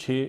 6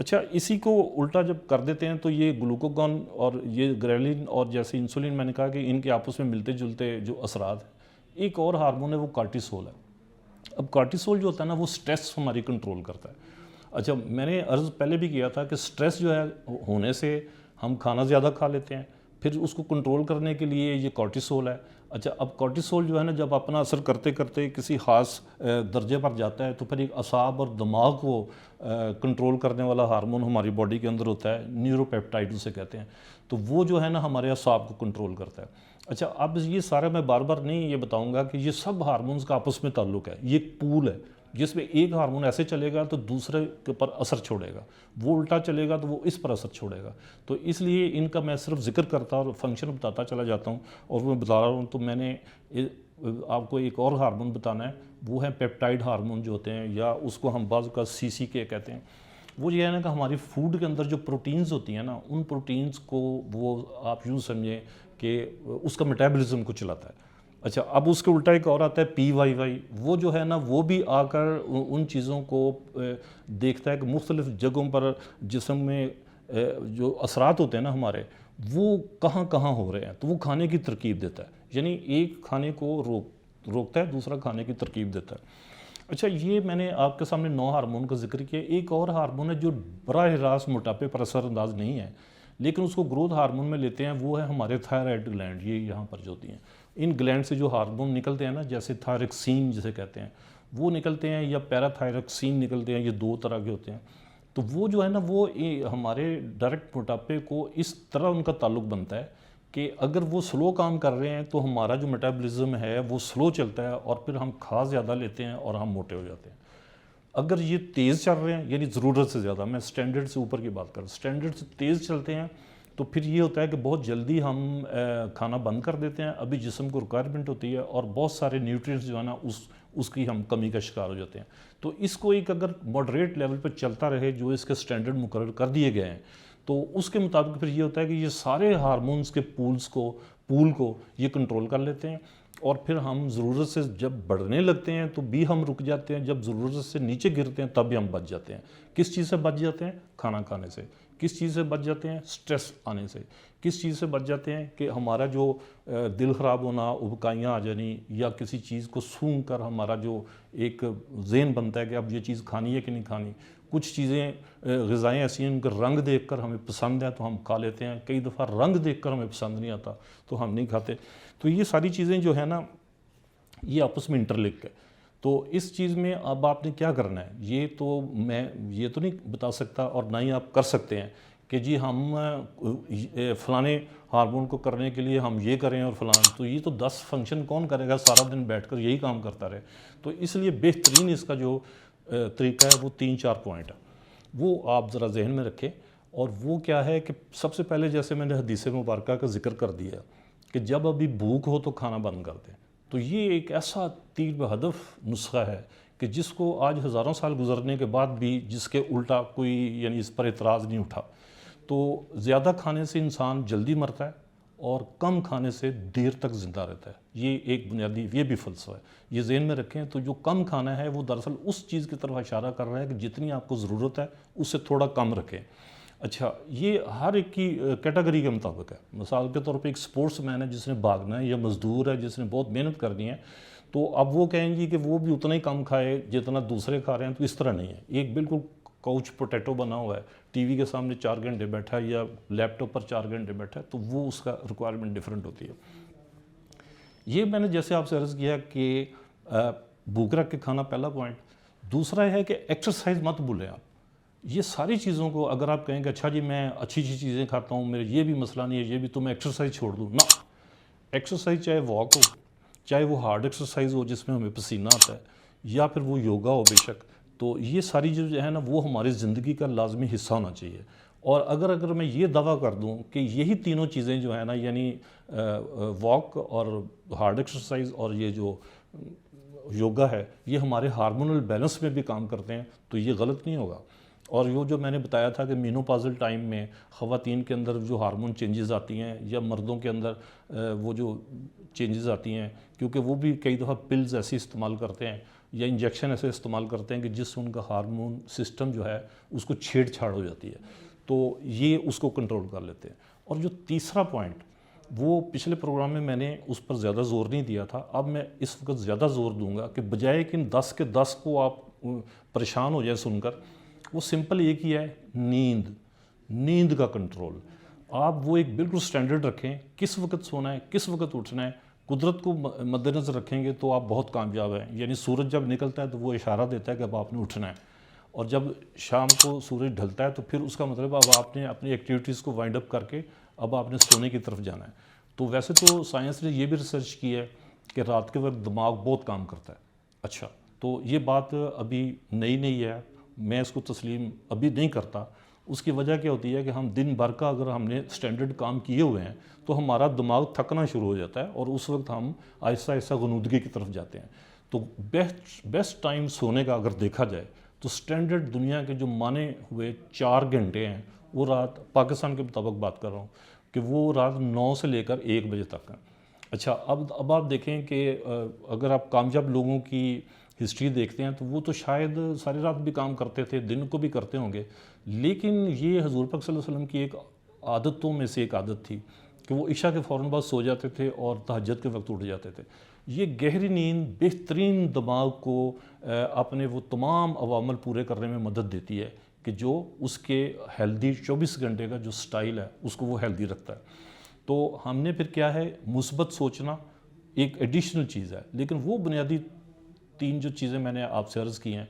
اچھا اسی کو الٹا جب کر دیتے ہیں تو یہ گلوکوگون اور یہ گریلن اور جیسے انسولین میں نے کہا کہ ان کے آپس میں ملتے جلتے جو اثرات ہیں، ایک اور ہارمون ہے وہ کارٹیسول ہے. اب کارٹیسول جو ہوتا ہے نا وہ سٹریس ہماری کنٹرول کرتا ہے. اچھا میں نے عرض پہلے بھی کیا تھا کہ سٹریس جو ہے ہونے سے ہم کھانا زیادہ کھا لیتے ہیں، پھر اس کو کنٹرول کرنے کے لیے یہ کارٹیسول ہے. اچھا اب کارٹیسول جو ہے نا جب اپنا اثر کرتے کرتے کسی خاص درجے پر جاتا ہے تو پھر ایک اعصاب اور دماغ کو کنٹرول کرنے والا ہارمون ہماری باڈی کے اندر ہوتا ہے، نیوروپیپٹائڈ اسے کہتے ہیں. تو وہ جو ہے نا ہمارے اعصاب کو کنٹرول کرتا ہے. اچھا اب یہ سارا میں بار بار نہیں یہ بتاؤں گا کہ یہ سب ہارمونز کا آپس میں تعلق ہے، یہ ایک پول ہے جس میں ایک ہارمون ایسے چلے گا تو دوسرے کے پر اثر چھوڑے گا، وہ الٹا چلے گا تو وہ اس پر اثر چھوڑے گا. تو اس لیے ان کا میں صرف ذکر کرتا اور فنکشن بتاتا چلا جاتا ہوں اور وہ بتا رہا ہوں. تو میں نے آپ کو ایک اور ہارمون بتانا ہے، وہ ہے پیپٹائڈ ہارمون جو ہوتے ہیں، یا اس کو ہم بعض کا CCK کہتے ہیں. وہ یہ ہے نا کہ ہماری فوڈ کے اندر جو پروٹینز ہوتی ہیں نا ان پروٹینز کو وہ آپ یوں سمجھیں کہ اس کا میٹابولزم کو چلاتا ہے. اچھا اب اس کے الٹا ایک اور آتا ہے PYY، وہ جو ہے نا وہ بھی آ کر ان چیزوں کو دیکھتا ہے کہ مختلف جگہوں پر جسم میں جو اثرات ہوتے ہیں نا ہمارے وہ کہاں کہاں ہو رہے ہیں، تو وہ کھانے کی ترکیب دیتا ہے. یعنی ایک کھانے کو روکتا ہے، دوسرا کھانے کی ترکیب دیتا ہے. اچھا یہ میں نے آپ کے سامنے 9 ہارمون کا ذکر کیا. ایک اور ہارمون ہے جو براہ راست موٹاپے پر اثر انداز نہیں ہے لیکن اس کو گروتھ ہارمون میں لیتے ہیں، وہ ہے ہمارے تھائرائڈ گلینڈ. یہ یہاں پر جو ہوتی ہیں ان گلینڈ سے جو ہارمون نکلتے ہیں نا جیسے تھائرکسین جسے کہتے ہیں وہ نکلتے ہیں، یا پیراتھائرکسین نکلتے ہیں. یہ 2 طرح کے ہوتے ہیں. تو وہ جو ہے نا وہ ہمارے ڈائریکٹ موٹاپے کو اس طرح ان کا تعلق بنتا ہے کہ اگر وہ سلو کام کر رہے ہیں تو ہمارا جو میٹابولزم ہے وہ سلو چلتا ہے اور پھر ہم کھا زیادہ لیتے ہیں اور ہم موٹے ہو جاتے ہیں. اگر یہ تیز چل رہے ہیں یعنی ضرورت سے زیادہ، میں سٹینڈرڈ سے اوپر کی بات کر رہا ہوں، سٹینڈرڈ سے تیز چلتے ہیں تو پھر یہ ہوتا ہے کہ بہت جلدی ہم کھانا بند کر دیتے ہیں. ابھی جسم کو ریکوائرمنٹ ہوتی ہے اور بہت سارے نیوٹرینٹس جو ہے نا اس کی ہم کمی کا شکار ہو جاتے ہیں. تو اس کو ایک اگر ماڈریٹ لیول پہ چلتا رہے جو اس کے سٹینڈرڈ مقرر کر دیے گئے ہیں تو اس کے مطابق پھر یہ ہوتا ہے کہ یہ سارے ہارمونز کے پول کو یہ کنٹرول کر لیتے ہیں اور پھر ہم ضرورت سے جب بڑھنے لگتے ہیں تو بھی ہم رک جاتے ہیں، جب ضرورت سے نیچے گرتے ہیں تب بھی ہم بچ جاتے ہیں. کس چیز سے بچ جاتے ہیں؟ کھانا کھانے سے. کس چیز سے بچ جاتے ہیں؟ سٹریس آنے سے. کس چیز سے بچ جاتے ہیں کہ ہمارا جو دل خراب ہونا، ابکائیاں آ جانی، یا کسی چیز کو سونگھ کر ہمارا جو ایک ذہن بنتا ہے کہ اب یہ چیز کھانی ہے کہ نہیں کھانی. کچھ چیزیں غذائیں ایسی ہیں ان کا رنگ دیکھ کر ہمیں پسند ہے تو ہم کھا لیتے ہیں، کئی دفعہ رنگ دیکھ کر ہمیں پسند نہیں آتا تو ہم نہیں کھاتے. تو یہ ساری چیزیں جو ہے نا یہ آپس میں انٹرلنک ہے. تو اس چیز میں اب آپ نے کیا کرنا ہے یہ تو میں یہ تو نہیں بتا سکتا اور نہ ہی آپ کر سکتے ہیں کہ جی ہم فلانے ہارمون کو کرنے کے لیے ہم یہ کریں اور فلاں. تو یہ تو 10 فنکشن کون کرے گا سارا دن بیٹھ کر یہی کام کرتا رہے. تو اس لیے بہترین اس کا جو طریقہ ہے وہ 3-4 پوائنٹ ہے، وہ آپ ذرا ذہن میں رکھیں. اور وہ کیا ہے کہ سب سے پہلے جیسے میں نے حدیث مبارکہ کا ذکر کر دیا کہ جب ابھی بھوک ہو تو کھانا بند کر دیں. تو یہ ایک ایسا تیر بہدف نسخہ ہے کہ جس کو آج ہزاروں سال گزرنے کے بعد بھی جس کے الٹا کوئی یعنی اس پر اعتراض نہیں اٹھا. تو زیادہ کھانے سے انسان جلدی مرتا ہے اور کم کھانے سے دیر تک زندہ رہتا ہے. یہ ایک بنیادی یہ بھی فلسفہ ہے، یہ ذہن میں رکھیں. تو جو کم کھانا ہے وہ دراصل اس چیز کی طرف اشارہ کر رہا ہے کہ جتنی آپ کو ضرورت ہے اس سے تھوڑا کم رکھیں. اچھا یہ ہر ایک کی کیٹیگری کے مطابق ہے. مثال کے طور پہ ایک سپورٹس مین ہے جس نے بھاگنا ہے، یا مزدور ہے جس نے بہت محنت کرنی ہے، تو اب وہ کہیں گی کہ وہ بھی اتنا ہی کم کھائے جتنا دوسرے کھا رہے ہیں. تو اس طرح نہیں ہے. ایک بالکل کوچ پوٹیٹو بنا ہوا ہے، ٹی وی کے سامنے 4 گھنٹے بیٹھا ہے یا لیپ ٹاپ پر 4 گھنٹے بیٹھا ہے، تو وہ اس کا ریکوائرمنٹ ڈیفرنٹ ہوتی ہے. یہ میں نے جیسے آپ سے عرض کیا کہ بھوک رکھ کے کھانا پہلا پوائنٹ. دوسرا ہے کہ ایکسرسائز مت بھولیں آپ. یہ ساری چیزوں کو اگر آپ کہیں کہ اچھا جی میں اچھی چیزیں کھاتا ہوں، میرے یہ بھی مسئلہ نہیں ہے، یہ بھی تو میں ایکسرسائز چھوڑ دوں نہ. ایکسرسائز چاہے واک ہو، چاہے وہ ہارڈ ایکسرسائز ہو جس میں ہمیں پسینہ آتا ہے، یا پھر وہ یوگا ہو بے شک، تو یہ ساری جو ہے نا وہ ہماری زندگی کا لازمی حصہ ہونا چاہیے. اور اگر میں یہ دعویٰ کر دوں کہ یہی تینوں چیزیں جو ہیں نا یعنی واک اور ہارڈ ایکسرسائز اور یہ جو یوگا ہے یہ ہمارے ہارمونل بیلنس میں بھی کام کرتے ہیں، تو یہ غلط نہیں ہوگا. اور یہ جو میں نے بتایا تھا کہ مینوپازل ٹائم میں خواتین کے اندر جو ہارمون چینجز آتی ہیں یا مردوں کے اندر وہ جو چینجز آتی ہیں، کیونکہ وہ بھی کئی دفعہ پلز ایسی استعمال کرتے ہیں یا انجیکشن ایسے استعمال کرتے ہیں کہ جس سے ان کا ہارمون سسٹم جو ہے اس کو چھیڑ چھاڑ ہو جاتی ہے، تو یہ اس کو کنٹرول کر لیتے ہیں۔ اور جو تیسرا پوائنٹ، وہ پچھلے پروگرام میں نے اس پر زیادہ زور نہیں دیا تھا، اب میں اس وقت زیادہ زور دوں گا کہ بجائے کہ ان 10 کے 10 کو آپ پریشان ہو جائیں سن کر، وہ سمپل ایک ہی ہے، نیند کا کنٹرول۔ آپ وہ ایک بالکل سٹینڈرڈ رکھیں، کس وقت سونا ہے، کس وقت اٹھنا ہے، قدرت کو مد نظر رکھیں گے تو آپ بہت کامیاب ہیں۔ یعنی سورج جب نکلتا ہے تو وہ اشارہ دیتا ہے کہ اب آپ نے اٹھنا ہے، اور جب شام کو سورج ڈھلتا ہے تو پھر اس کا مطلب اب آپ نے اپنی ایکٹیویٹیز کو وائنڈ اپ کر کے اب آپ نے سونے کی طرف جانا ہے۔ تو ویسے تو سائنس نے یہ بھی ریسرچ کی ہے کہ رات کے وقت دماغ بہت کام کرتا ہے۔ اچھا، تو یہ بات ابھی نئی نہیں ہے، میں اس کو تسلیم ابھی نہیں کرتا۔ اس کی وجہ کیا ہوتی ہے کہ ہم دن بھر کا اگر ہم نے سٹینڈرڈ کام کیے ہوئے ہیں تو ہمارا دماغ تھکنا شروع ہو جاتا ہے، اور اس وقت ہم آہستہ آہستہ غنودگی کی طرف جاتے ہیں۔ تو بیسٹ ٹائم سونے کا اگر دیکھا جائے تو سٹینڈرڈ دنیا کے جو مانے ہوئے 4 گھنٹے ہیں، وہ رات پاکستان کے مطابق بات کر رہا ہوں کہ وہ رات 9 سے لے کر 1 بجے تک ہیں۔ اچھا، اب آپ دیکھیں کہ اگر آپ کامیاب لوگوں کی ہسٹری دیکھتے ہیں تو وہ تو شاید ساری رات بھی کام کرتے تھے، دن کو بھی کرتے ہوں گے، لیکن یہ حضور پاک صلی اللہ علیہ وسلم کی ایک عادتوں میں سے ایک عادت تھی کہ وہ عشاء کے فوراً بعد سو جاتے تھے اور تہجد کے وقت اٹھ جاتے تھے۔ یہ گہری نیند بہترین دماغ کو اپنے وہ تمام عوامل پورے کرنے میں مدد دیتی ہے کہ جو اس کے ہیلدی 24 گھنٹے کا جو سٹائل ہے اس کو وہ ہیلدی رکھتا ہے۔ تو ہم نے پھر کیا ہے، مثبت سوچنا ایک ایڈیشنل چیز ہے، لیکن وہ بنیادی 3 جو چیزیں میں نے آپ سے عرض کی ہیں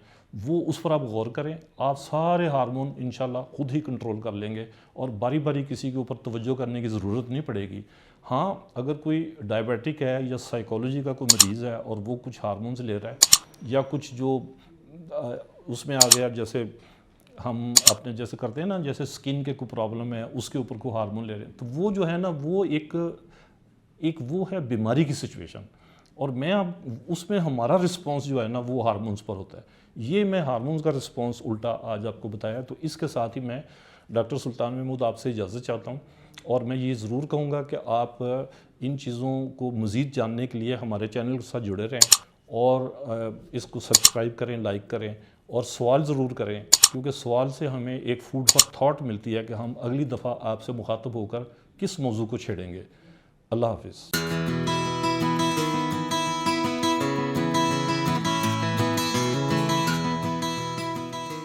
وہ اس پر آپ غور کریں، آپ سارے ہارمون انشاءاللہ خود ہی کنٹرول کر لیں گے، اور باری باری کسی کے اوپر توجہ کرنے کی ضرورت نہیں پڑے گی۔ ہاں، اگر کوئی ڈائبیٹک ہے یا سائیکالوجی کا کوئی مریض ہے اور وہ کچھ ہارمونز لے رہا ہے، یا کچھ جو اس میں آ گیا، جیسے ہم اپنے جیسے کرتے ہیں نا، جیسے سکن کے کوئی پرابلم ہے اس کے اوپر کوئی ہارمون لے رہے ہیں، تو وہ جو ہے نا وہ ایک وہ ہے بیماری کی سچویشن، اور میں اب اس میں ہمارا رسپانس جو ہے نا وہ ہارمونز پر ہوتا ہے۔ یہ میں ہارمونز کا رسپانس الٹا آج آپ کو بتایا، تو اس کے ساتھ ہی میں ڈاکٹر سلطان محمود آپ سے اجازت چاہتا ہوں، اور میں یہ ضرور کہوں گا کہ آپ ان چیزوں کو مزید جاننے کے لیے ہمارے چینل کے ساتھ جڑے رہیں، اور اس کو سبسکرائب کریں، لائک کریں، اور سوال ضرور کریں، کیونکہ سوال سے ہمیں ایک فوڈ فار تھاٹ ملتی ہے کہ ہم اگلی دفعہ آپ سے مخاطب ہو کر کس موضوع کو چھیڑیں گے۔ اللہ حافظ۔